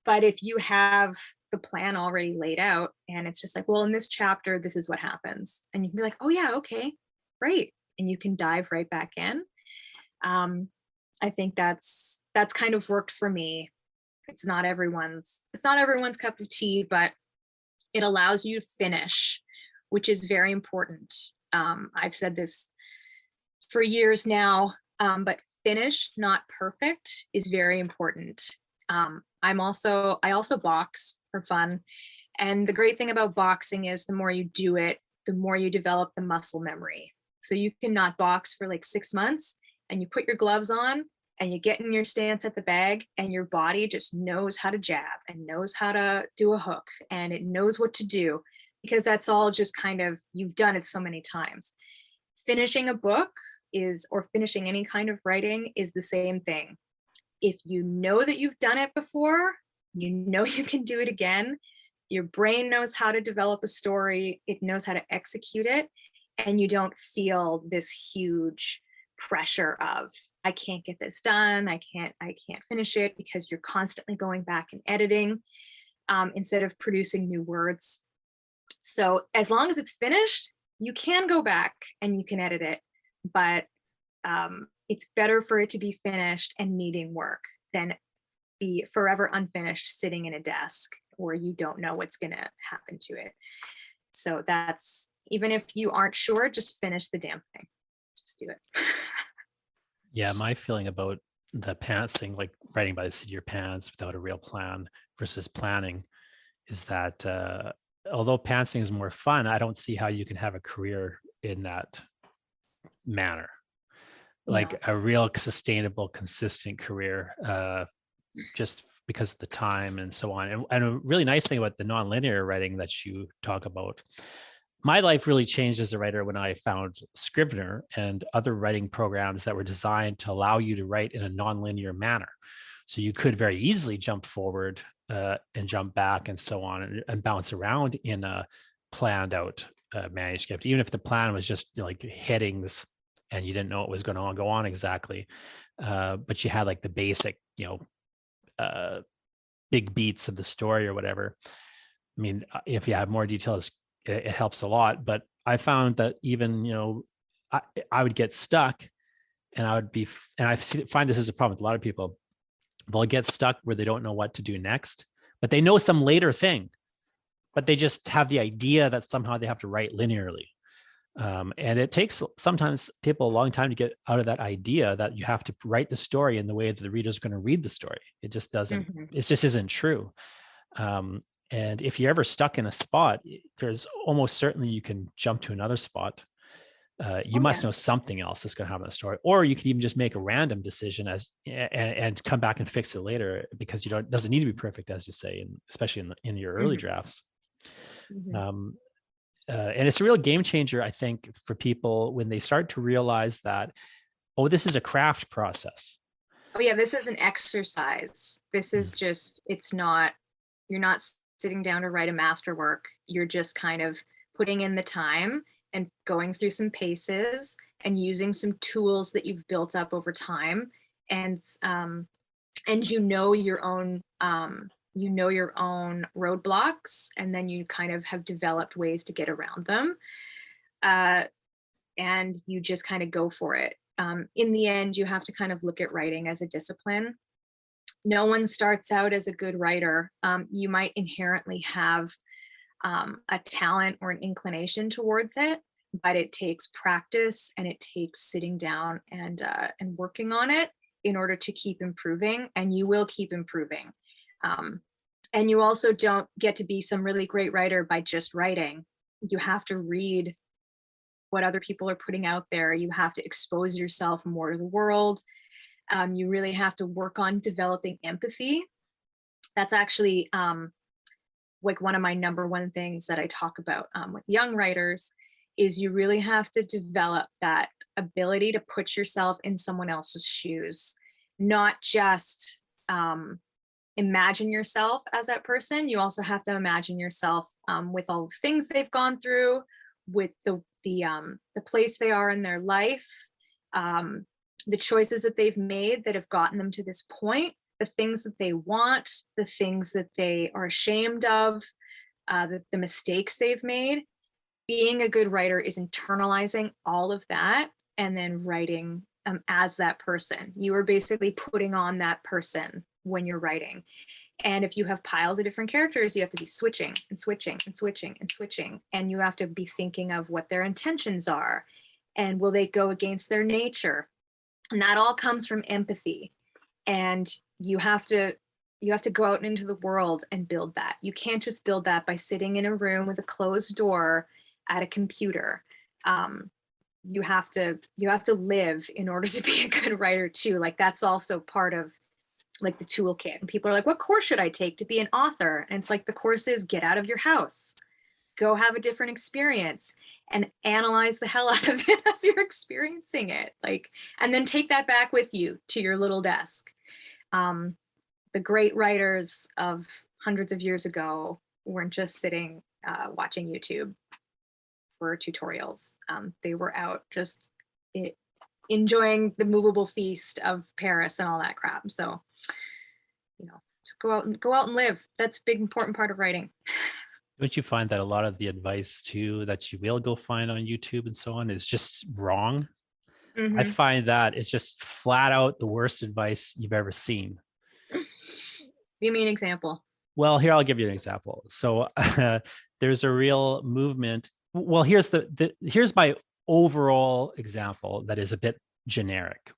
But if you have the plan already laid out, and it's just like, well, in this chapter, this is what happens. And you can be like, oh yeah, okay, great. And you can dive right back in. I think that's kind of worked for me. It's not everyone's cup of tea, but it allows you to finish, which is very important. I've said this for years now, but finished, not perfect, is very important. I also box for fun. And the great thing about boxing is the more you do it, the more you develop the muscle memory. So you can not box for like 6 months, and you put your gloves on and you get in your stance at the bag, and your body just knows how to jab and knows how to do a hook, and it knows what to do, because that's all just kind of, you've done it so many times. Finishing a book is, or finishing any kind of writing, is the same thing. If you know that you've done it before, you know you can do it again. Your brain knows how to develop a story, it knows how to execute it, and you don't feel this huge pressure of, I can't get this done, I can't finish it, because you're constantly going back and editing, instead of producing new words. So as long as it's finished, you can go back and you can edit it, but it's better for it to be finished and needing work than be forever unfinished sitting in a desk where you don't know what's going to happen to it. So that's, even if you aren't sure, just finish the damn thing. Just do it. Yeah, my feeling about the pantsing, like writing by the seat of your pants without a real plan versus planning, is that although pantsing is more fun, I don't see how you can have a career in that manner, like a real sustainable, consistent career, just because of the time and so on. And a really nice thing about the nonlinear writing that you talk about, my life really changed as a writer when I found Scrivener and other writing programs that were designed to allow you to write in a nonlinear manner. So you could very easily jump forward and jump back and so on, and bounce around in a planned out manuscript, even if the plan was just like headings and you didn't know what was going to go on exactly. But you had like the basic, big beats of the story or whatever. I mean, if you have more details, it helps a lot. But I found that even, I would get stuck, and I find this is a problem with a lot of people. They'll get stuck where they don't know what to do next, but they know some later thing, but they just have the idea that somehow they have to write linearly. And it takes sometimes people a long time to get out of that idea that you have to write the story in the way that the reader's going to read the story. It just doesn't, it just isn't true. And if you're ever stuck in a spot, there's almost certainly you can jump to another spot. You must know something else that's going to happen in the story, or you can even just make a random decision and come back and fix it later, because it doesn't need to be perfect, as you say, and especially in your early drafts. And it's a real game changer, I think, for people when they start to realize that, oh, this is a craft process. Oh yeah, this is an exercise. This is just, you're not sitting down to write a masterwork. You're just kind of putting in the time and going through some paces and using some tools that you've built up over time. And your own roadblocks, and then you kind of have developed ways to get around them. And you just kind of go for it. In the end, you have to kind of look at writing as a discipline. No one starts out as a good writer. You might inherently have a talent or an inclination towards it, but it takes practice, and it takes sitting down and working on it in order to keep improving, and you will keep improving. And you also don't get to be some really great writer by just writing. You have to read what other people are putting out there. You have to expose yourself more to the world. You really have to work on developing empathy. That's actually like one of my number one things that I talk about with young writers, is you really have to develop that ability to put yourself in someone else's shoes, not just imagine yourself as that person. You also have to imagine yourself with all the things they've gone through, with the place they are in their life, the choices that they've made that have gotten them to this point, the things that they want, the things that they are ashamed of, the mistakes they've made. Being a good writer is internalizing all of that and then writing as that person. You are basically putting on that person when you're writing. And if you have piles of different characters, you have to be switching and switching and switching and switching. And you have to be thinking of what their intentions are, and will they go against their nature? And that all comes from empathy. And you have to go out into the world and build that. You can't just build that by sitting in a room with a closed door at a computer. you have to live in order to be a good writer too. Like that's also part of like the toolkit. And people are like, what course should I take to be an author? And it's like, the course is get out of your house, go have a different experience, and analyze the hell out of it as you're experiencing it. Like, and then take that back with you to your little desk. The great writers of hundreds of years ago weren't just sitting watching YouTube for tutorials. They were out just enjoying the movable feast of Paris and all that crap. So, you know, just go out and live. That's a big, important part of writing. Don't you find that a lot of the advice too that you will go find on YouTube and so on is just wrong? Mm-hmm. I find that it's just flat out the worst advice you've ever seen. Give me an example. Well, here, I'll give you an example. So there's a real movement. Well, here's here's my overall example that is a bit generic,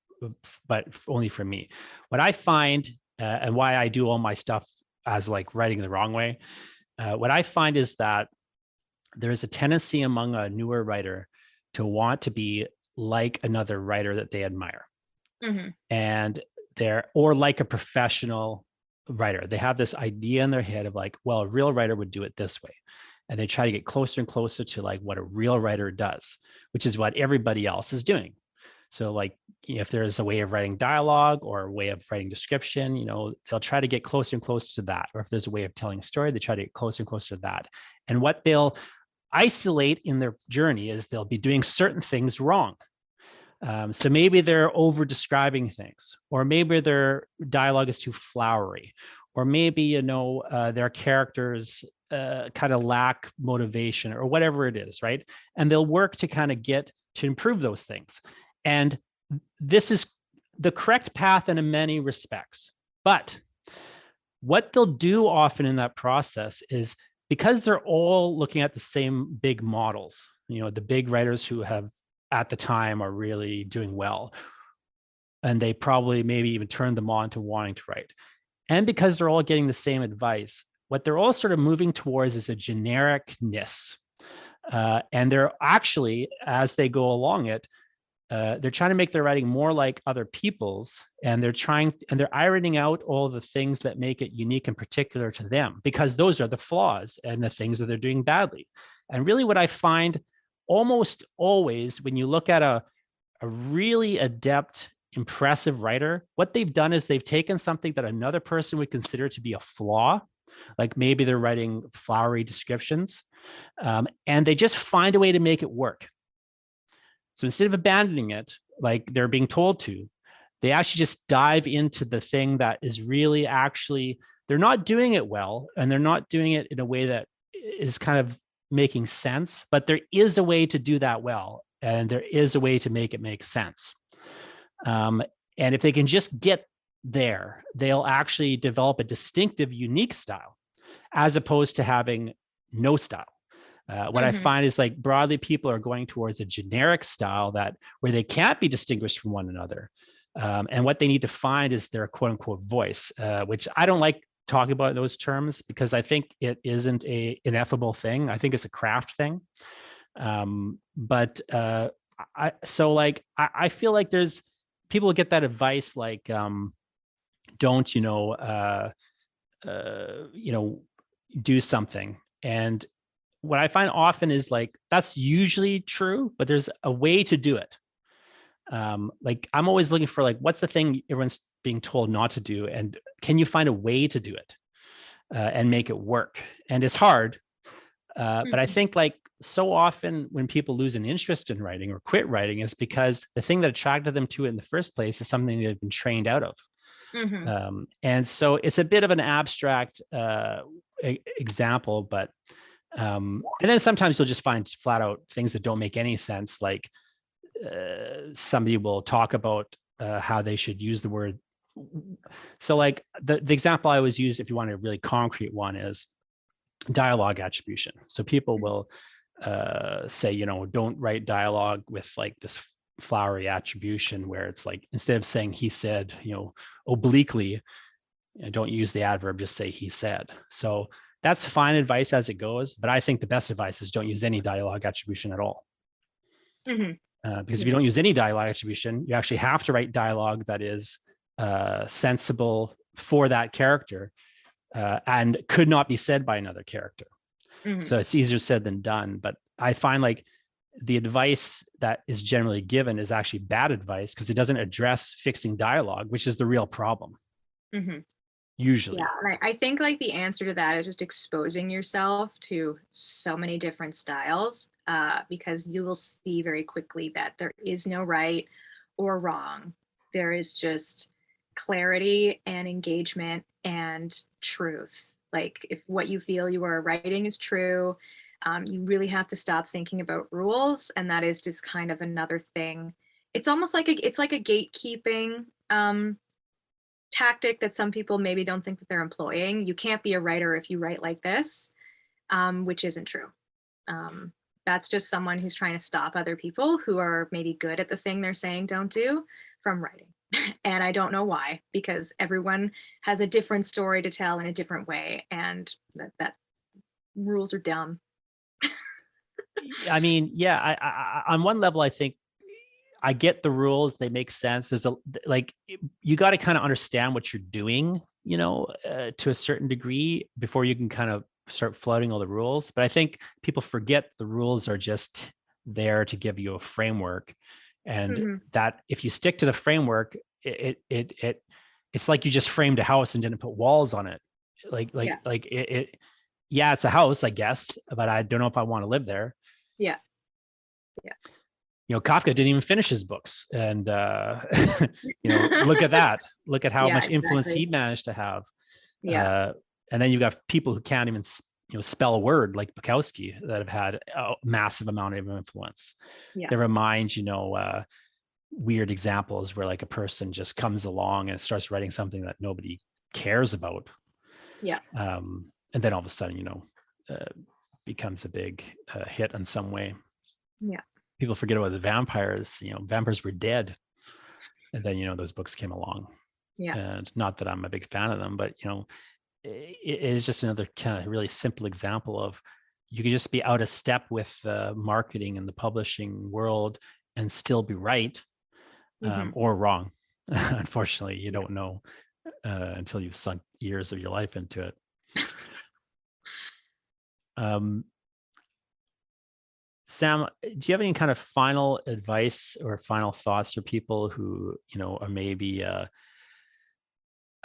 but only for me. What I find and why I do all my stuff as like writing the wrong way, what I find is that there is a tendency among a newer writer to want to be like another writer that they admire. Mm-hmm. And or like a professional writer. They have this idea in their head of like, well, a real writer would do it this way. And they try to get closer and closer to like what a real writer does, which is what everybody else is doing. So like, if there's a way of writing dialogue or a way of writing description, you know, they'll try to get closer and closer to that. Or if there's a way of telling a story, they try to get closer and closer to that. And what they'll isolate in their journey is they'll be doing certain things wrong. So maybe they're over describing things, or maybe their dialogue is too flowery, or maybe, you know, their characters kind of lack motivation or whatever it is, right? And they'll work to kind of get to improve those things. And this is the correct path in many respects. But what they'll do often in that process is, because they're all looking at the same big models, you know, the big writers who have at the time are really doing well, and they probably maybe even turned them on to wanting to write. And because they're all getting the same advice, what they're all sort of moving towards is a genericness. And they're actually, as they go along it, they're trying to make their writing more like other people's, and they're ironing out all the things that make it unique and particular to them, because those are the flaws and the things that they're doing badly. And really what I find almost always when you look at a really adept, impressive writer, what they've done is they've taken something that another person would consider to be a flaw, like maybe they're writing flowery descriptions, and they just find a way to make it work. So instead of abandoning it, like they're being told to, they actually just dive into the thing that is really actually, they're not doing it well, and they're not doing it in a way that is kind of making sense, but there is a way to do that well, and there is a way to make it make sense. And if they can just get there, they'll actually develop a distinctive, unique style, as opposed to having no style. What I find is, like, broadly, people are going towards a generic style where they can't be distinguished from one another. And what they need to find is their quote unquote voice, which I don't like talking about those terms, because I think it isn't a ineffable thing. I think it's a craft thing. I feel like there's people get that advice, like, don't, do something. And what I find often is, like, that's usually true, but there's a way to do it. Like, I'm always looking for, like, what's the thing everyone's being told not to do, and can you find a way to do it and make it work? And it's hard, but I think, like, so often when people lose an interest in writing or quit writing is because the thing that attracted them to it in the first place is something they've been trained out of. And so it's a bit of an abstract example, but and then sometimes you'll just find flat out things that don't make any sense, like somebody will talk about how they should use the word. So, like, the example I always use, if you want a really concrete one, is dialogue attribution. So people will say, don't write dialogue with, like, this flowery attribution where it's like, instead of saying he said, obliquely, don't use the adverb, just say he said. So that's fine advice as it goes, but I think the best advice is don't use any dialogue attribution at all. Because if you don't use any dialogue attribution, you actually have to write dialogue that is sensible for that character and could not be said by another character. So it's easier said than done. But I find like the advice that is generally given is actually bad advice because it doesn't address fixing dialogue, which is the real problem. Usually. Yeah, and I think like the answer to that is just exposing yourself to so many different styles, because you will see very quickly that there is no right or wrong. There is just clarity and engagement and truth. Like if what you feel you are writing is true, you really have to stop thinking about rules, and that is just kind of another thing. It's almost like it's like a gatekeeping tactic that some people maybe don't think that they're employing. You can't be a writer if you write like this, which isn't true. That's just someone who's trying to stop other people who are maybe good at the thing they're saying don't do from writing. And I don't know why, because everyone has a different story to tell in a different way, and that rules are dumb. I mean, yeah, I on one level, I think I get the rules. They make sense. There's a, like, you got to kind of understand what you're doing, you know, to a certain degree before you can kind of start floating all the rules. But I think people forget the rules are just there to give you a framework. And that if you stick to the framework, it's like you just framed a house and didn't put walls on it. Yeah, it's a house, I guess, but I don't know if I want to live there. Yeah. You know, Kafka didn't even finish his books, and you know, look at that. Look at how much influence he managed to have. Yeah. And then you've got people who can't even, you know, spell a word, like Bukowski, that have had a massive amount of influence. Yeah. Never mind, you know, weird examples where like a person just comes along and starts writing something that nobody cares about. Yeah. And then all of a sudden, you know, becomes a big hit in some way. Yeah. People forget about the vampires. You know, vampires were dead, and then, you know, those books came along. Yeah. And not that I'm a big fan of them, but, you know, it is just another kind of really simple example of you can just be out of step with the marketing and the publishing world and still be right, or wrong. Unfortunately, you don't know until you've sunk years of your life into it. Sam, do you have any kind of final advice or final thoughts for people who, you know, are maybe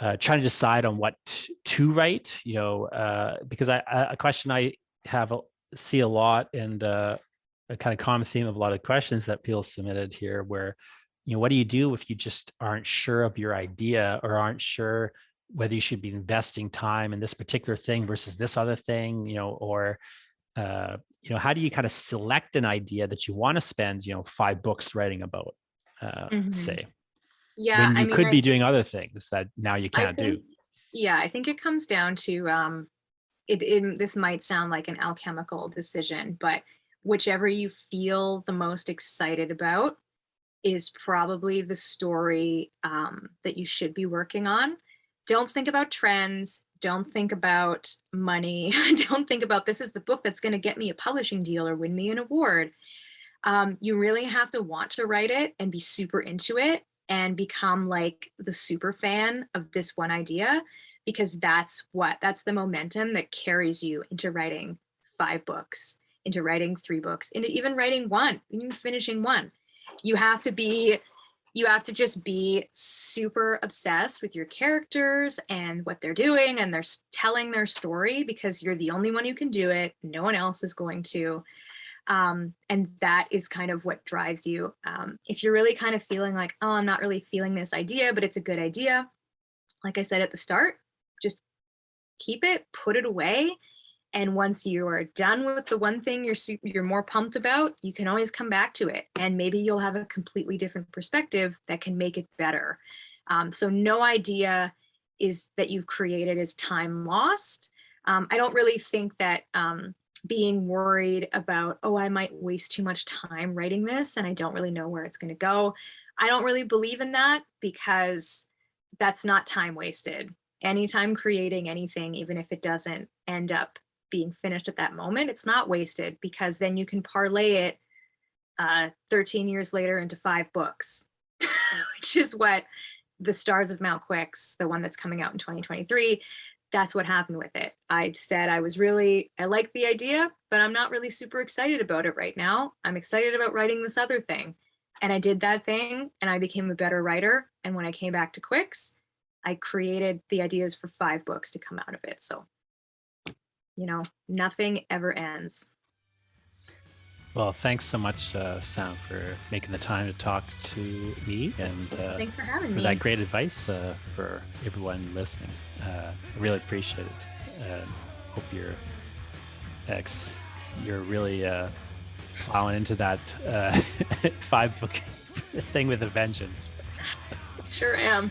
trying to decide on what to write? You know, because a question I see a lot, and a kind of common theme of a lot of questions that people submitted here, where, you know, what do you do if you just aren't sure of your idea, or aren't sure whether you should be investing time in this particular thing versus this other thing, you know, or you know, how do you kind of select an idea that you want to spend, you know, 5 books writing about, say, Yeah, when I you mean, could be doing other things that now you can't do? Yeah, I think it comes down to this might sound like an alchemical decision, but whichever you feel the most excited about is probably the story that you should be working on. Don't think about trends. Don't think about money. Don't think about this is the book that's going to get me a publishing deal or win me an award. You really have to want to write it and be super into it and become like the super fan of this one idea, because that's the momentum that carries you into writing 5 books, into writing 3 books, into even writing one, even finishing one. You have to just be super obsessed with your characters and what they're doing, and they're telling their story, because you're the only one who can do it. No one else is going to. And that is kind of what drives you. If you're really kind of feeling like, oh, I'm not really feeling this idea, but it's a good idea, like I said at the start, just keep it, put it away. And once you are done with the one thing you're more pumped about, you can always come back to it, and maybe you'll have a completely different perspective that can make it better. So no idea is that you've created is time lost. I don't really think that being worried about, oh, I might waste too much time writing this and I don't really know where it's going to go. I don't really believe in that, because that's not time wasted. Anytime creating anything, even if it doesn't end up being finished at that moment, it's not wasted, because then you can parlay it 13 years later into 5 books, which is what the Stars of Mount Quix, the one that's coming out in 2023, that's what happened with it. I said I liked the idea, but I'm not really super excited about it right now. I'm excited about writing this other thing. And I did that thing and I became a better writer. And when I came back to Quix, I created the ideas for 5 books to come out of it. So, nothing ever ends. Well, thanks so much, Sam, for making the time to talk to me, and thanks for having for me. that great advice for everyone listening. I really appreciate it. Hope you're really plowing into that 5-book thing with a vengeance. Sure am.